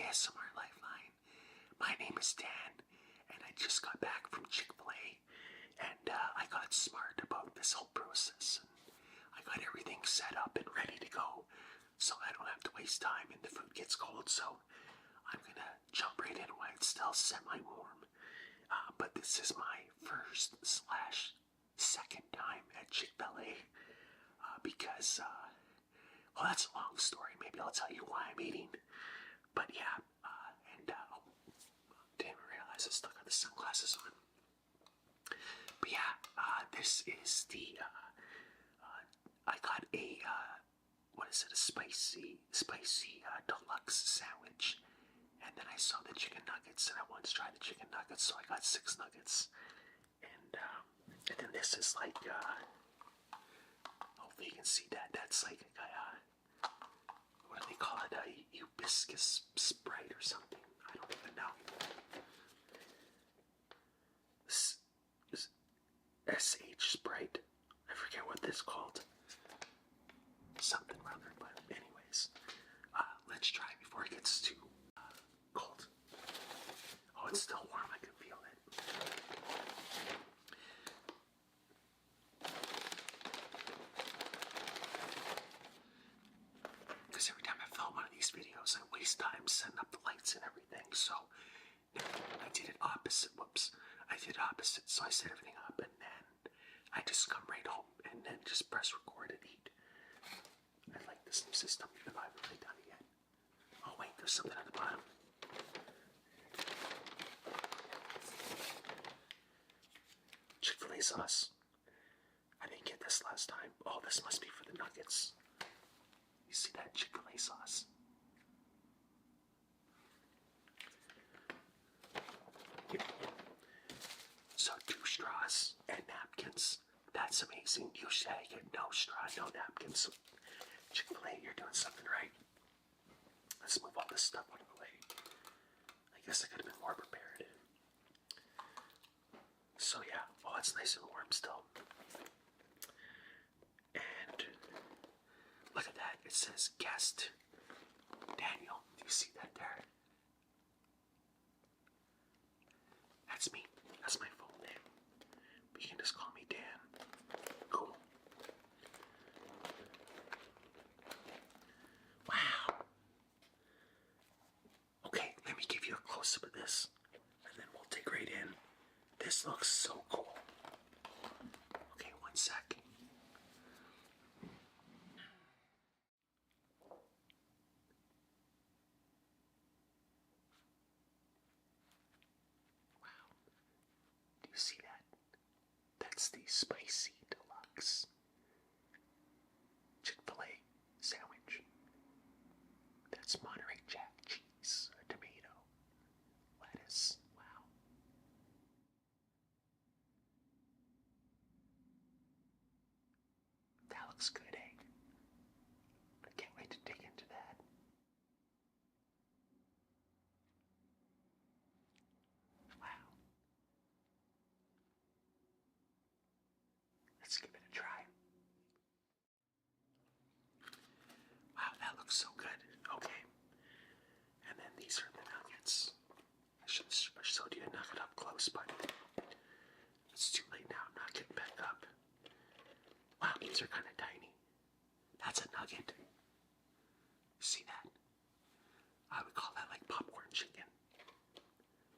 ASMR Lifeline. My name is Dan, and I just got back from Chick-fil-A, and I got smart about this whole process. And I got everything set up and ready to go, so I don't have to waste time and the food gets cold. So I'm gonna jump right in while it's still semi-warm. But this is my first/second time at Chick-fil-A because, well, that's a long story. Maybe I'll tell you why I'm eating. But yeah, didn't realize I still got the sunglasses on. But yeah, this is the, I got a, what is it, a spicy deluxe sandwich. And then I saw the chicken nuggets, and I wanted to try the chicken nuggets, so I got 6 nuggets. And then this is like, hopefully you can see that. That's like a, what do they call it? A hibiscus Sprite or something. I don't even know. SH Sprite. I forget what this is called. Something or other, but anyways. Let's try before it gets too cold. Oh, it's still warm. I can feel it. Because every time I film one of these videos, I waste time setting up the lights and everything. So I did it opposite. Whoops. I did it opposite. So I set everything up, and then I just come right home and then just press record and eat. I like this new system, even though I haven't really done it yet. Oh wait, there's something at the bottom. Chick-fil-A sauce. I didn't get this last time. Oh, this must be for the nuggets. You see that Chick-fil-A sauce? So 2 straws and napkins. That's amazing. Usually I get no straw, no napkins. So Chick-fil-A, you're doing something right. Let's move all this stuff out of the way. I guess I could have been more prepared. So yeah, oh, it's nice and warm still. And look at that, it says guest Daniel. Do you see that there? That's me. That's my full name. But you can just call me Dan. Cool. Wow. Okay, let me give you a close-up of this, and then we'll dig right in. This looks so cool. Okay, 1 sec. Wow. Do you see that? That's the spicy deluxe Chick-fil-A sandwich. That's Monterey Jack cheese, a tomato, lettuce. Wow. That looks good, eh? I can't wait to dig into that. Wow. Let's give it a try. Wow, that looks so good. Okay. And then these are the nuggets. I should have showed you a nugget up close, but it's too late now. I'm not getting back up. Wow, these are kind of tiny. That's a nugget. See that? I would call that like popcorn chicken.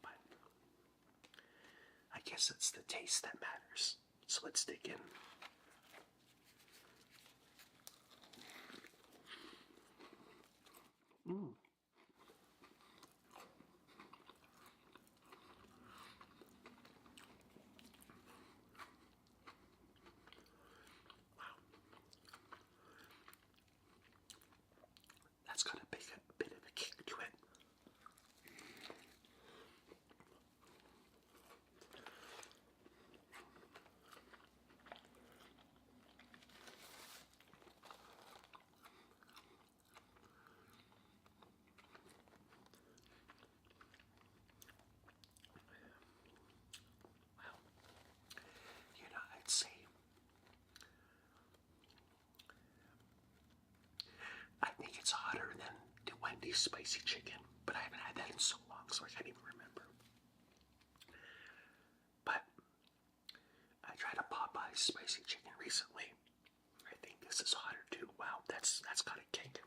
But I guess it's the taste that matters. So let's dig in. Mmm. Wow. That's got a bit of a kick to it. I'd say I think it's hotter than the Wendy's spicy chicken, but I haven't been so long, so I can't even remember. But I tried a Popeye spicy chicken recently. I think this is hotter too. Wow, that's got a kick.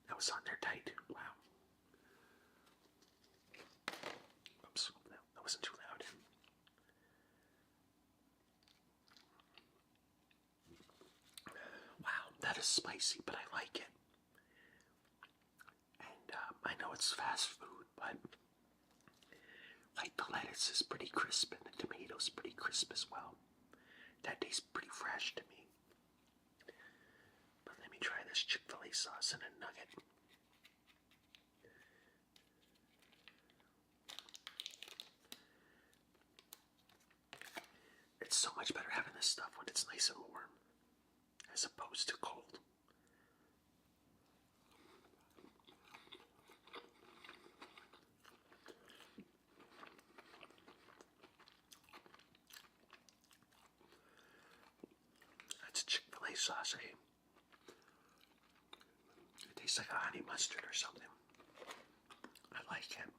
That was on there tight. Wow. Oops, that wasn't too loud. Wow, that is spicy, but I like it. And I know it's fast food, but like the lettuce is pretty crisp and the tomato's pretty crisp as well. That tastes pretty fresh to me. But let me try this Chick-fil-A sauce and a nugget. It's so much better having this stuff when it's nice and warm, as opposed to cold. That's Chick-fil-A sauce, eh? It tastes like a honey mustard or something. I like it.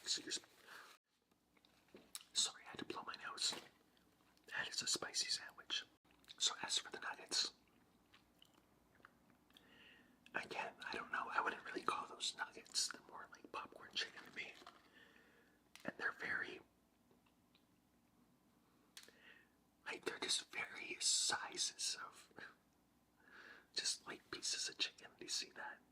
Excuse me. Sorry, I had to blow my nose. That is a spicy sandwich. So as for the nuggets, again, I don't know. I wouldn't really call those nuggets. They're more like popcorn chicken to me. And they're very, like, they're just various sizes of just like pieces of chicken. Do you see that?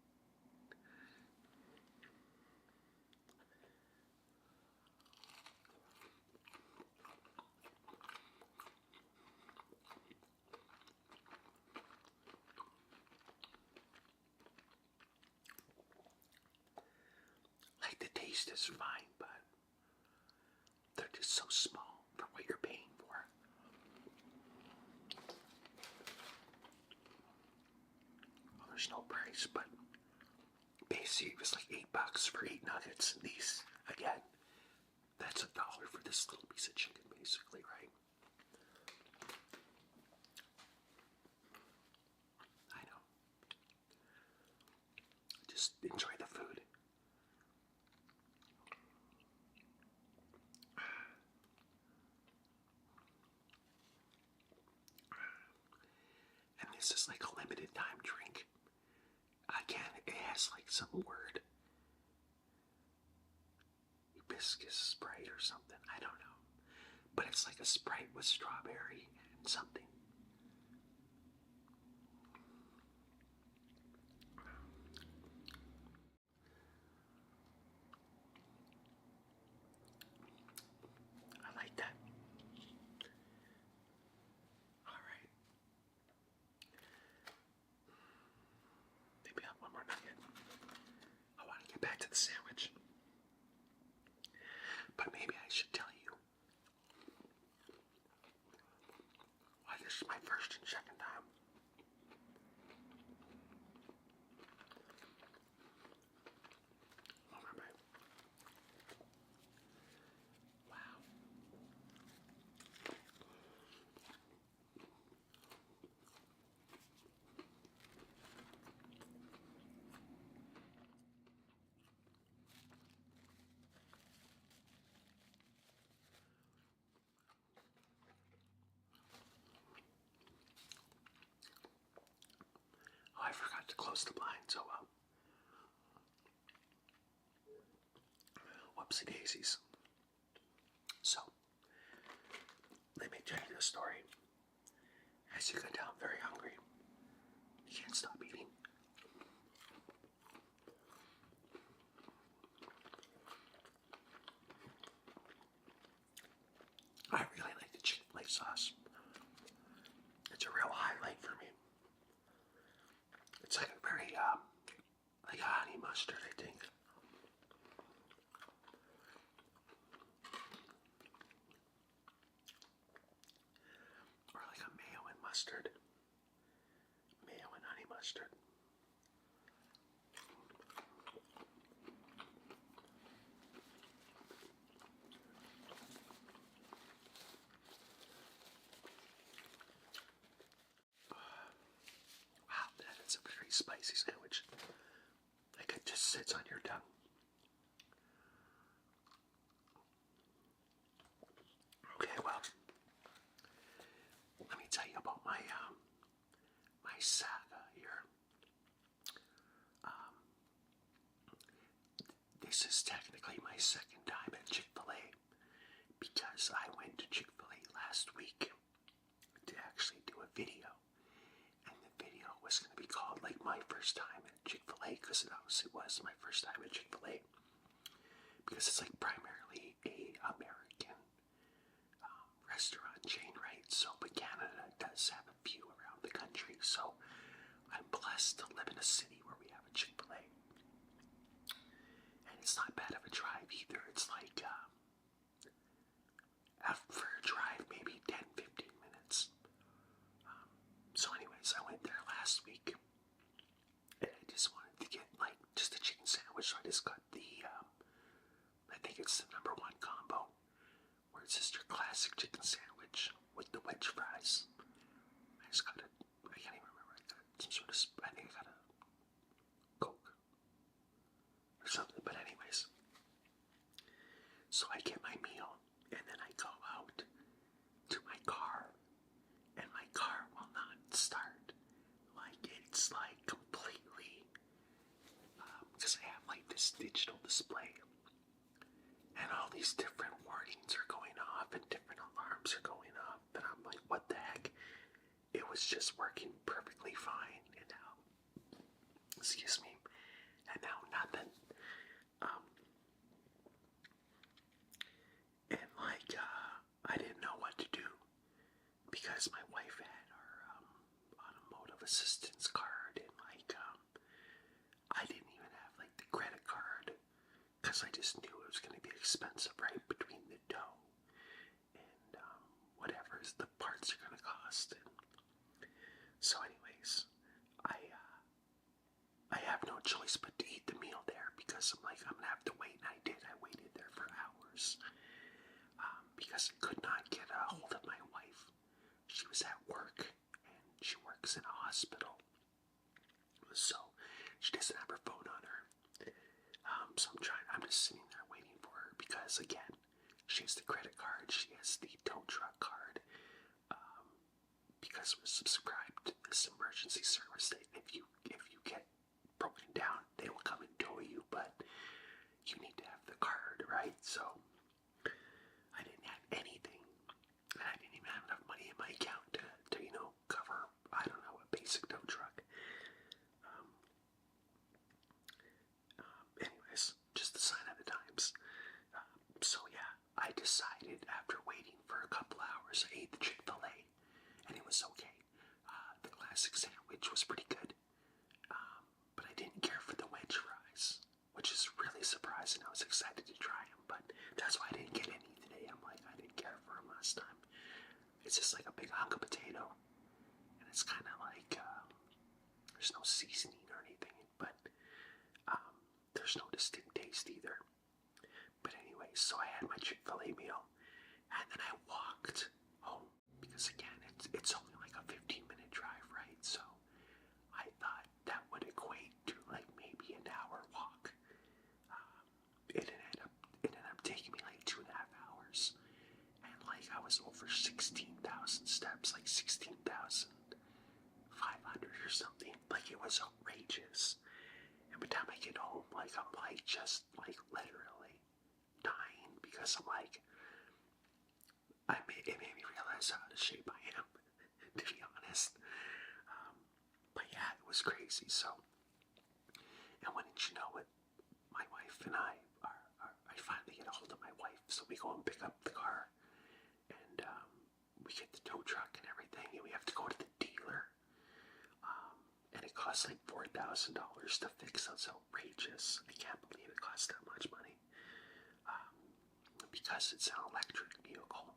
Like, the taste is fine, but they're just so small for what you're paying for. Well, there's no price, but basically it was like $8 for 8 nuggets. And these, again, that's $1 for this little piece of chicken, basically, right? I know. Just enjoy the food. And this is like a limited time drink. Again, it has like some word. Hibiscus Sprite or something. I don't know. But it's like a Sprite with strawberry and something. I like that. Alright. Maybe I'll have one more nugget. I want to get back to the sandwich. But maybe I should tell you why this is my first and second time. Oh, my bad. Wow. Oh, I forgot to close the blinds. Oh well. Whoopsie daisies. So, let me tell you the story. As you go down very hungry, you can't stop eating. I really like the Chick-fil-A sauce. It's a real highlight for me. It's like a very, like a honey mustard, I think. Or like a mayo and mustard. mustard. Wow, that is a very spicy sandwich. Like it just sits on your tongue. Okay, well, let me tell you about my saga here. This is technically my second time at Chick-fil-A because I went to Chick-fil-A last week to actually do a video. And the video was going to be called like my first time at Chick-fil-A because it obviously was my first time at Chick-fil-A because it's like primarily a American restaurant chain, right? So, but Canada does have a few around the country, so I'm blessed to live in a city where we have a Chick-fil-A. And it's not bad of a drive either. It's like, for a drive, maybe 10-15 minutes. So anyways, I went there last week, and I just wanted to get, like, just a chicken sandwich, so I just got the, I think it's the #1 combo, where it's just your classic chicken sandwich with the wedge fries. I just got it, I can't even remember, I got some sort of, I think I got a Coke or something, but anyways. So I get my meal, and then I go out to my car, and my car will not start. Like, it's like completely, because I have like this digital display, and all these different warnings are going off, and different alarms are going off, and I'm like, what the heck? It was just working perfectly fine, and now, excuse me, and now nothing. And like, I didn't know what to do because my wife had her automotive assistance card, and like, I didn't even have like the credit card because I just knew it was going to be expensive, right? Between the dough and whatever the parts are going to cost. And so, anyways, I have no choice but to eat the meal there because I'm like, I'm gonna have to wait, and I did. I waited there for hours. Because I could not get a hold of my wife. She was at work, and she works in a hospital, so she doesn't have her phone on her. So I'm just sitting there waiting for her because, again, she has the credit card, she has the tow truck card, because we're subscribed to this emergency service that if you get broken down, they will come and tow you, but you need to have the card, right? So I didn't have anything, and I didn't even have enough money in my account to cover, I don't know, a basic tow truck. Anyways, just a sign of the times. So yeah, I decided after waiting for a couple hours, I ate the Chick-fil-A, and it was okay. The classic sandwich was pretty good, but I didn't care for the wedge fries, which is really surprising. I was excited to try them, but that's why I didn't get any today. I'm like, I didn't care for them last time. It's just like a big hunk of potato, and it's kind of like, there's no seasoning or anything, but there's no distinct taste either. But anyway, so I had my Chick-fil-A meal, and then I walked home, because again, it's only like a 15-minute drive, right? So I thought that would equate to like maybe an hour walk. It ended up taking me like 2.5 hours, and like I was over 16,000 steps, like 16,500 or something. Like, it was outrageous. And by the time I get home, like, I'm like just like literally dying because I'm like, it made me realize how out of shape I am, to be honest. But yeah, it was crazy. So, and when did you know it? My wife and I finally get a hold of my wife, so we go and pick up the car, and we get the tow truck and everything, and we have to go to the dealer, and it costs like $4,000 to fix. That's outrageous. I can't believe it costs that much money, because it's an electric vehicle. 'vehicle.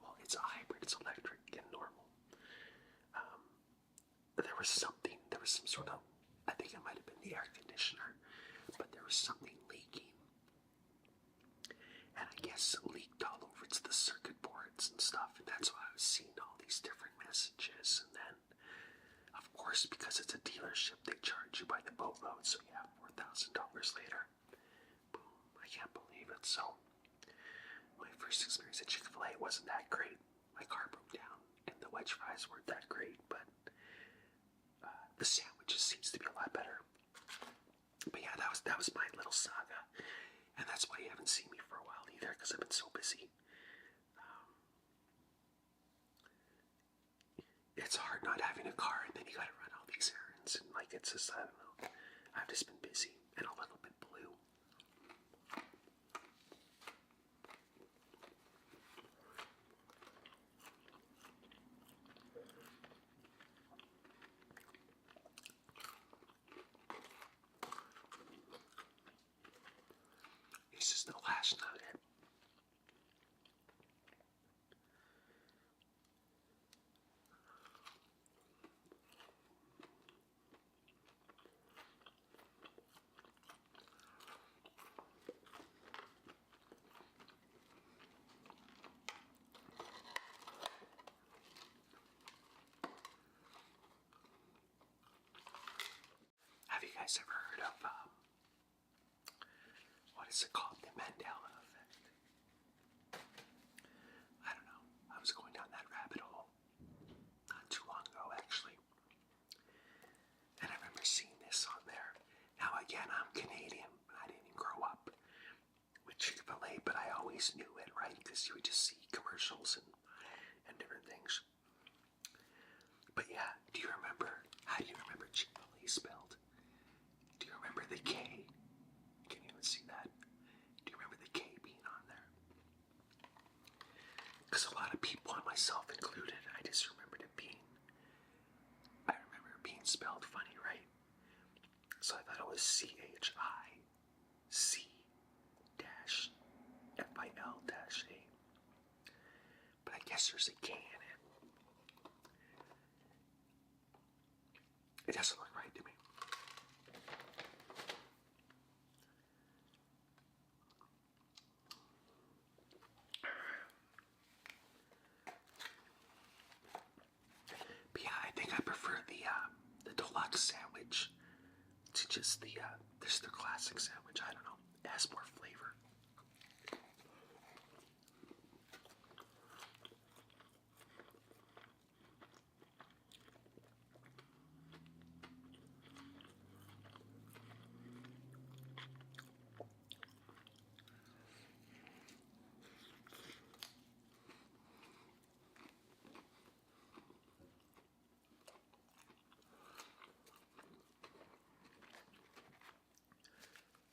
Well, it's a hybrid, it's electric and normal. Um, and anyways, so I had my Chick-fil-A meal, and then I walked home because again, it's only like a 15-minute drive, right? So I thought that would equate to like maybe an hour walk. It ended up taking me like 2.5 hours. there was something, there was some sort of, I think it might have been the air conditioner, but there was something leaking. And I guess it leaked all over to the circuit boards and stuff, and that's why I was seeing all these different messages. And then, of course, because it's a dealership, they charge you by the boatload, so yeah, $4,000 later. Boom, I can't believe it. So, my first experience at Chick-fil-A wasn't that great. My car broke down, and the wedge fries weren't that great, but the sandwiches seems to be a lot better. But yeah, that was my little saga, and that's why you haven't seen me for a while either, because I've been so busy. It's hard not having a car, and then you gotta run all these errands, and like it's just, I don't know. I've just been busy and a little bit blue. This is the last nugget. Have you guys ever heard of, what is it called? The Mandela effect? I don't know. I was going down that rabbit hole not too long ago, actually. And I remember seeing this on there. Now, again, I'm Canadian. I didn't grow up with Chick-fil-A, but I always knew it, right? Because you would just see commercials and different things. But yeah, do you remember, how do you remember Chick-fil-A spelled? Do you remember the K? Can you even see that? Do you remember the K being on there? Because a lot of people, and myself included, I just remembered it being, I remember it being spelled funny, right? So I thought it was CHIC-FIL-A. But I guess there's a K in it. It doesn't look right to me. But yeah, I think I prefer the deluxe sandwich to just the classic sandwich. I don't know. It has more flavor.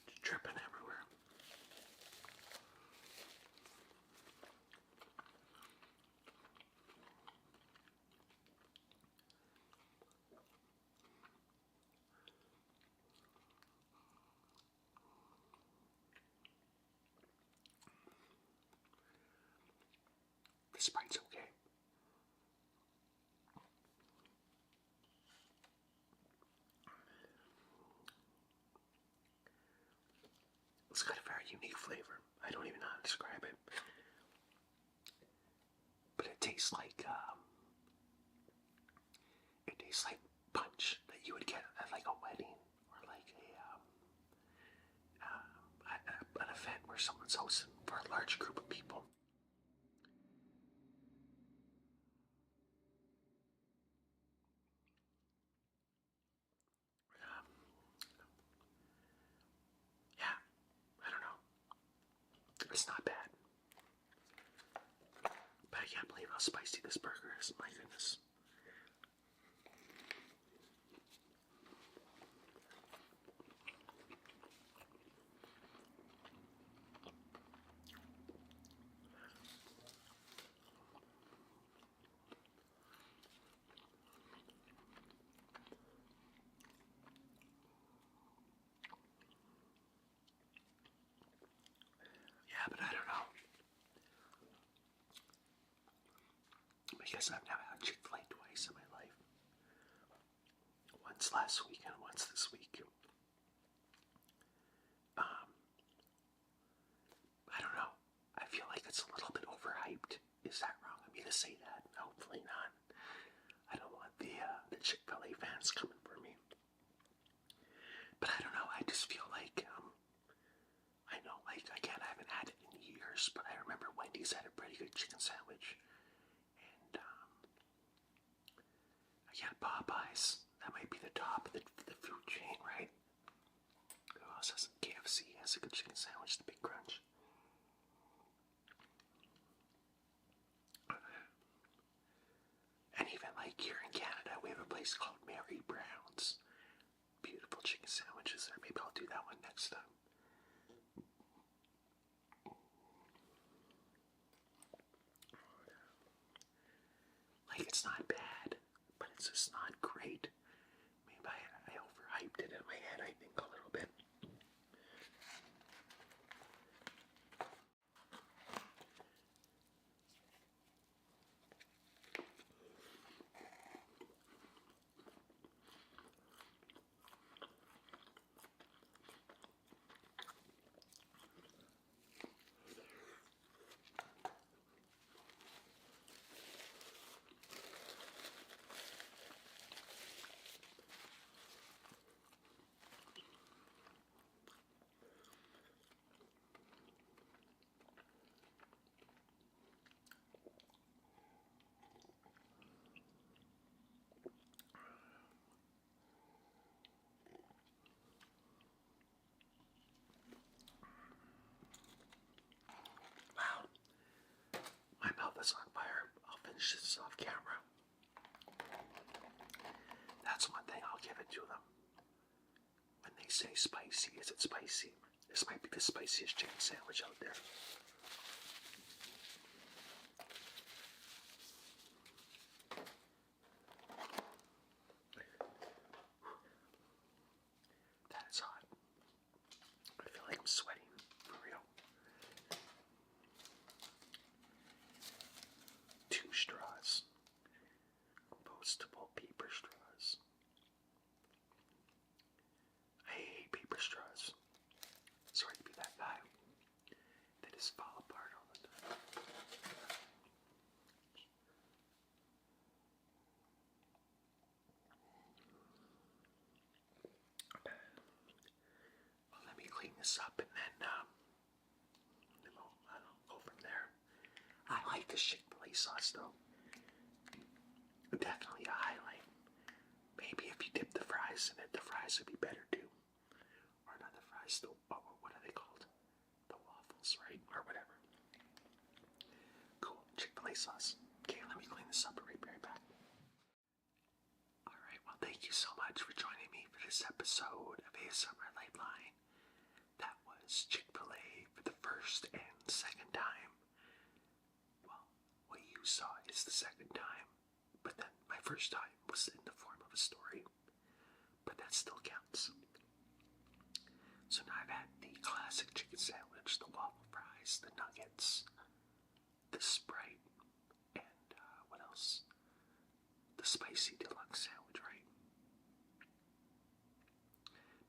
It's dripping everywhere. The Sprite's okay. It's got a very unique flavor. I don't even know how to describe it. But it tastes like punch that you would get at like a wedding or like an event where someone's hosting for a large group of people. Yeah, I don't know. It's not bad. But I can't believe how spicy this burger is. My goodness. Yeah, but I don't know. Because I've now had Chick-fil-A twice in my life. once last week and once this week. I don't know. I feel like it's a little bit overhyped. Is that wrong of me to say that? Hopefully not. I don't want the Chick-fil-A fans coming for me. But I don't know. I just feel like I know, like, again, I haven't had it in years, but I remember Wendy's had a pretty good chicken sandwich. And again, Popeyes. That might be the top of the food chain, right? Who else has KFC? Has a good chicken sandwich, the Big Crunch. And even like here in Canada, we have a place called Mary Brown's. Beautiful chicken sandwiches there. Maybe I'll do that one next time. Like, it's not bad, but it's just not great. Maybe I overhyped it in my head, I think, a little bit. My mouth is on fire. I'll finish this off camera. That's one thing I'll give it to them. When they say spicy, is it spicy? This might be the spiciest chicken sandwich out there. That is hot. I feel like I'm sweating, for real. 2 straws. Compostable paper straws. I hate paper straws. Sorry to be that guy. They just fall apart all the time. Well, let me clean this up and then I'll go from there. I like the Chick-fil-A sauce though. Definitely a highlight. Maybe if you dip the fries in it, the fries would be better too. Or not the fries, what are they called? The waffles, right? Or whatever. Cool, Chick-fil-A sauce. Okay, let me clean this up and be right back. Alright, well thank you so much for joining me for this episode of ASMR Lifeline. That was Chick-fil-A for the first and second time. Well, what you saw is the second time. But then my first time was in the form of a story. But that still counts. So now I've had the classic chicken sandwich, the waffle fries, the nuggets, the Sprite, and what else? The spicy deluxe sandwich, right?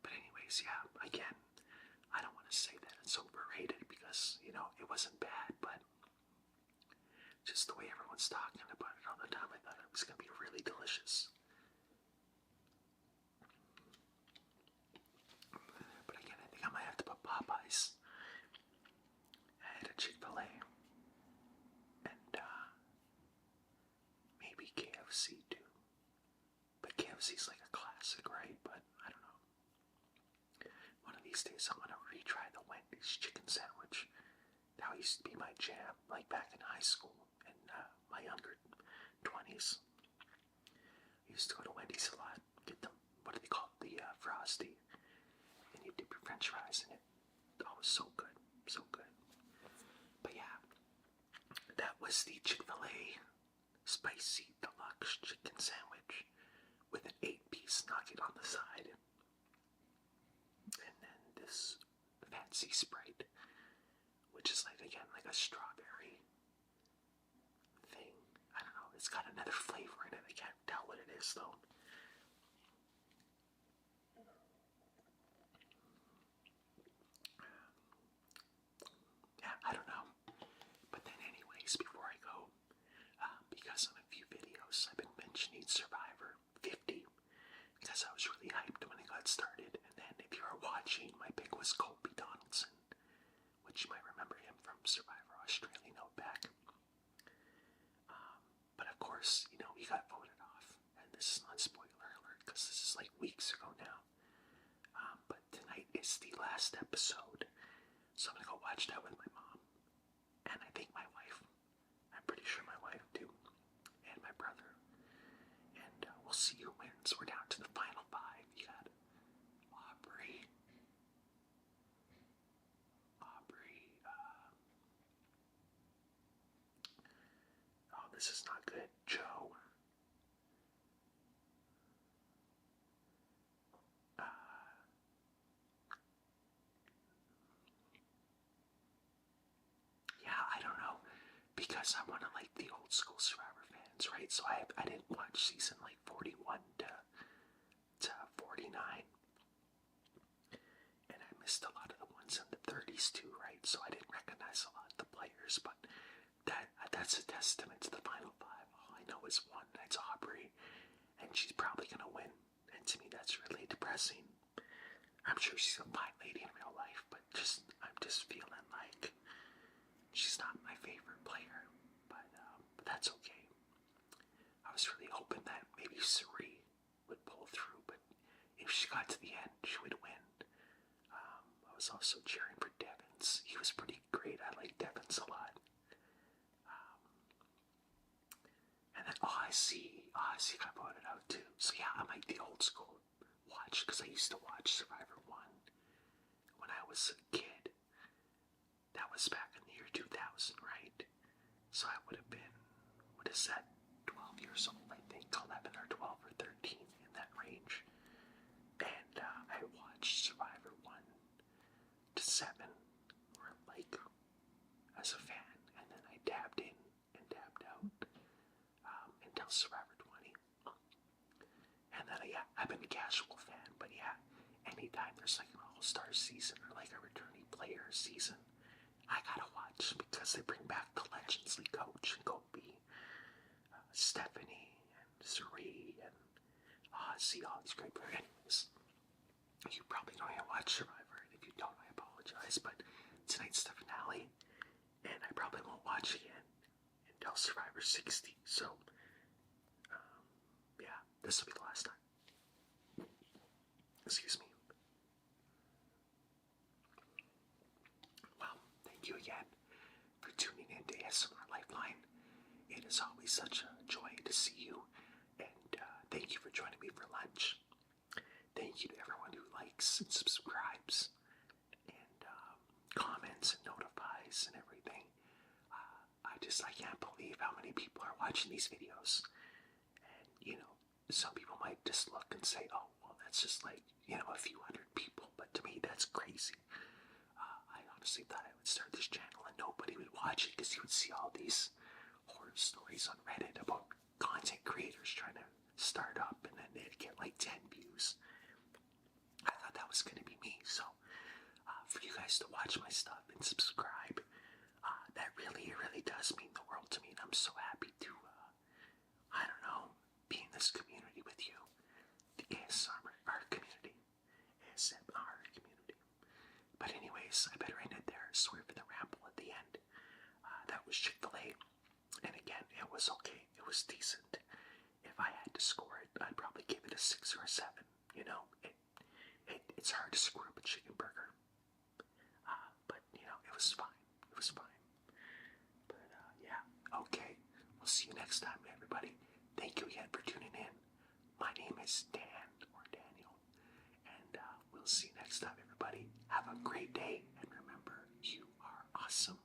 But anyways, yeah, again, I don't want to say that it's overrated because, you know, it wasn't bad, but just the way everyone's talking about it all the time, I thought it was going to be really delicious. But again, I think I might have to put Popeyes ahead of Chick-fil-A. And maybe KFC too. But KFC's like a classic, right? But I don't know. One of these days I'm going to retry the Wendy's chicken sandwich. That used to be my jam, like back in high school. My younger 20s. I used to go to Wendy's a lot, get them, what do they call it, the Frosty, and you dip your french fries in it. Oh, it was so good, so good. But yeah, that was the Chick-fil-A spicy deluxe chicken sandwich with an 8-piece nugget on the side. And then this fancy Sprite, which is like, again, like a strawberry thing. I don't know, it's got another flavor in it. I can't tell what it is though. was Colby Donaldson, which you might remember him from Survivor Australia No Back. But of course, he got voted off, and this is not spoiler alert because this is like weeks ago now. But tonight is the last episode, so I'm gonna go watch that with my mom, and I think my wife. I'm pretty sure my wife too, and my brother. And we'll see who wins. We're down to the final 5. You got Aubrey. Oh, this is not good. Joe. Yeah, I don't know, because I'm one of like the old school Survivor fans, right? So I didn't watch season like 41 to 49, and I missed a lot of the ones in the 30s too, right? So I didn't recognize a lot of the players, but that's a testament to the final 5. All I know is one, that's Aubrey, and she's probably gonna win, and to me that's really depressing. I'm sure she's a fine lady in real life, but I'm just feeling like she's not my favorite player, but that's okay. I was really hoping that maybe Suri would pull through, but if she got to the end, she would win. I was also cheering for Devins. He was pretty great. I like Devins a lot. And then Ozzy got voted out too. So yeah, I'm like the old school watch, because I used to watch Survivor 1 when I was a kid. That was back in the year 2000, right? So I would have been, what is that, 12 years old, I think, 11 or 12 or 13, in that range. And I watched Survivor 1 to 7, or like, as a fan, and then I dabbed in and dabbed out until Survivor 20. And then, yeah, I've been a casual fan, but yeah, anytime there's like an all-star season or like a returning player season, I gotta watch, because they bring back the Legends League coach and Kobe, Stephanie, and Suri, and Ozzy, all these great players. Anyways, you probably don't even watch Survivor, and if you don't, I apologize, but tonight's the finale, and I probably won't watch again until Survivor 60, so, yeah, this will be the last time. Excuse me. Well, thank you again for tuning in to ASMR Lifeline. It is always such a joy to see you, and thank you for joining me for lunch. Thank you to everyone who likes and subscribes and comments and notifies and everything. I can't believe how many people are watching these videos. And, some people might just look and say, oh, well, that's just like, a few hundred people. But to me, that's crazy. I honestly thought I would start this channel and nobody would watch it, because you would see all these horror stories on Reddit about content creators trying to start up, and then they'd get like 10 views. I thought that was going to be me. So for you guys to watch my stuff and subscribe, that really does mean the world to me, and I'm so happy to be in this community with you, the ASMR community. But anyways, I better end it there. Sorry for the ramble at the end. That was Chick-fil-A, and again, it was okay. It was decent. If I had to score it, I'd probably give it a 6 or a 7. It's hard to screw up a chicken burger, but it was fine. It was fine. But yeah, okay. We'll see you next time, everybody. Thank you again for tuning in. My name is Dan, or Daniel, and we'll see you next time, everybody. Have a great day, and remember, you are awesome.